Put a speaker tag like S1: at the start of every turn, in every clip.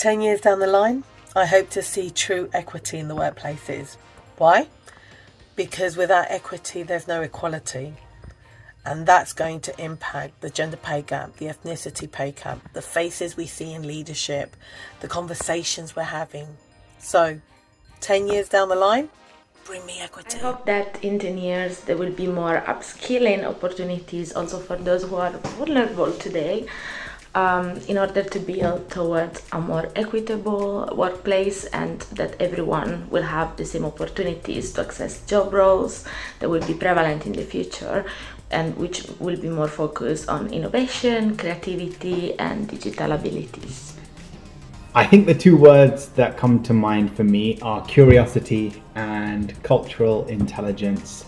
S1: 10 years down the line, I hope to see true equity in the workplaces. Why? Because without equity, there's no equality. And that's going to impact the gender pay gap, the ethnicity pay gap, the faces we see in leadership, the conversations we're having. So, 10 years down the line, bring me equity.
S2: I hope that in 10 years there will be more upskilling opportunities also for those who are vulnerable today, in order to build towards a more equitable workplace, and that everyone will have the same opportunities to access job roles that will be prevalent in the future, and which will be more focused on innovation, creativity, and digital abilities.
S3: I think the two words that come to mind for me are curiosity and cultural intelligence.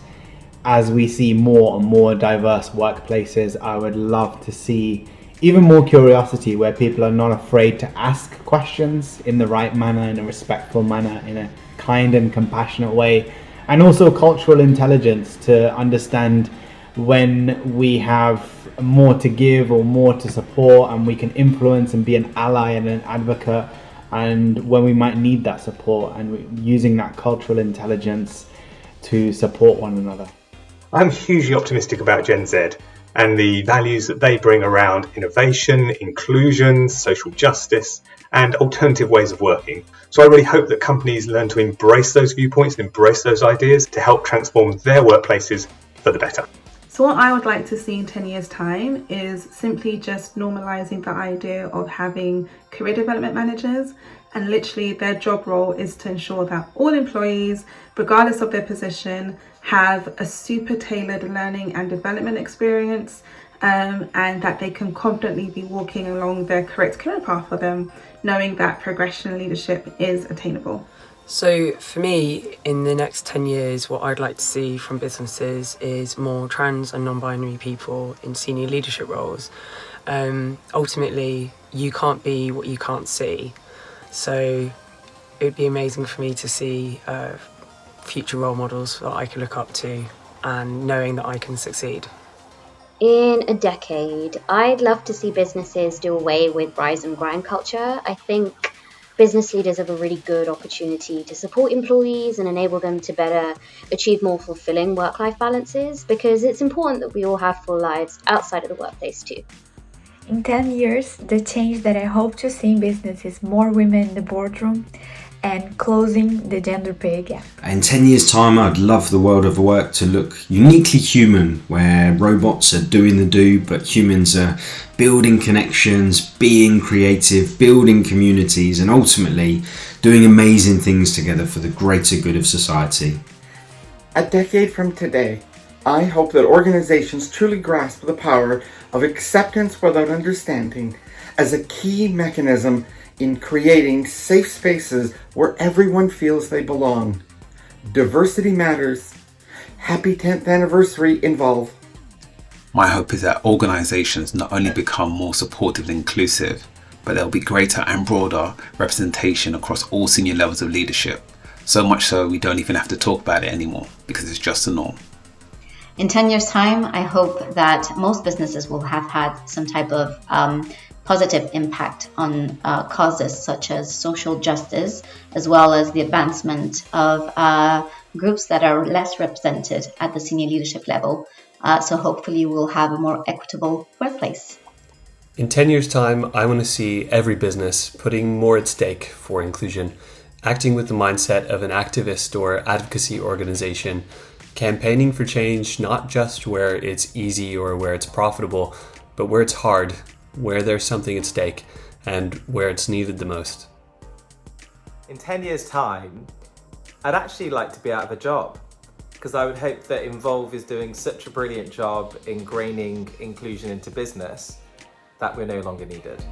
S3: As we see more and more diverse workplaces, I would love to see even more curiosity, where people are not afraid to ask questions in the right manner, in a respectful manner, in a kind and compassionate way. And also cultural intelligence to understand when we have more to give or more to support, and we can influence and be an ally and an advocate, and when we might need that support, and using that cultural intelligence to support one another.
S4: I'm hugely optimistic about Gen Z and the values that they bring around innovation, inclusion, social justice, and alternative ways of working. So I really hope that companies learn to embrace those viewpoints and embrace those ideas to help transform their workplaces for the better.
S5: So what I would like to see in 10 years' time is simply just normalising the idea of having career development managers, and literally their job role is to ensure that all employees, regardless of their position, have a super tailored learning and development experience, and that they can confidently be walking along their correct career path for them, knowing that progression and leadership is attainable.
S6: So for me, in the next 10 years, what I'd like to see from businesses is more trans and non-binary people in senior leadership roles. Ultimately, you can't be what you can't see. So it would be amazing for me to see future role models that I can look up to, and knowing that I can succeed.
S7: In a decade, I'd love to see businesses do away with rise and grind culture. I think business leaders have a really good opportunity to support employees and enable them to better achieve more fulfilling work-life balances, because it's important that we all have full lives outside of the workplace too.
S8: In 10 years, the change that I hope to see in business is more women in the boardroom and closing the gender pay gap.
S9: In 10 years' time, I'd love the world of work to look uniquely human, where robots are doing the do, but humans are building connections, being creative, building communities, and ultimately doing amazing things together for the greater good of society.
S10: A decade from today, I hope that organizations truly grasp the power of acceptance without understanding as a key mechanism in creating safe spaces where everyone feels they belong. Diversity matters. Happy 10th anniversary, Involve.
S11: My hope is that organisations not only become more supportive and inclusive, but there will be greater and broader representation across all senior levels of leadership. So much so we don't even have to talk about it anymore, because it's just the norm.
S12: In 10 years' time, I hope that most businesses will have had some type of positive impact on causes such as social justice, as well as the advancement of groups that are less represented at the senior leadership level. So hopefully we'll have a more equitable workplace.
S13: In 10 years' time, I want to see every business putting more at stake for inclusion, acting with the mindset of an activist or advocacy organization, campaigning for change not just where it's easy or where it's profitable, but where it's hard, where there's something at stake, and where it's needed the most.
S14: In 10 years' time, I'd actually like to be out of a job, because I would hope that Involve is doing such a brilliant job ingraining inclusion into business that we're no longer needed.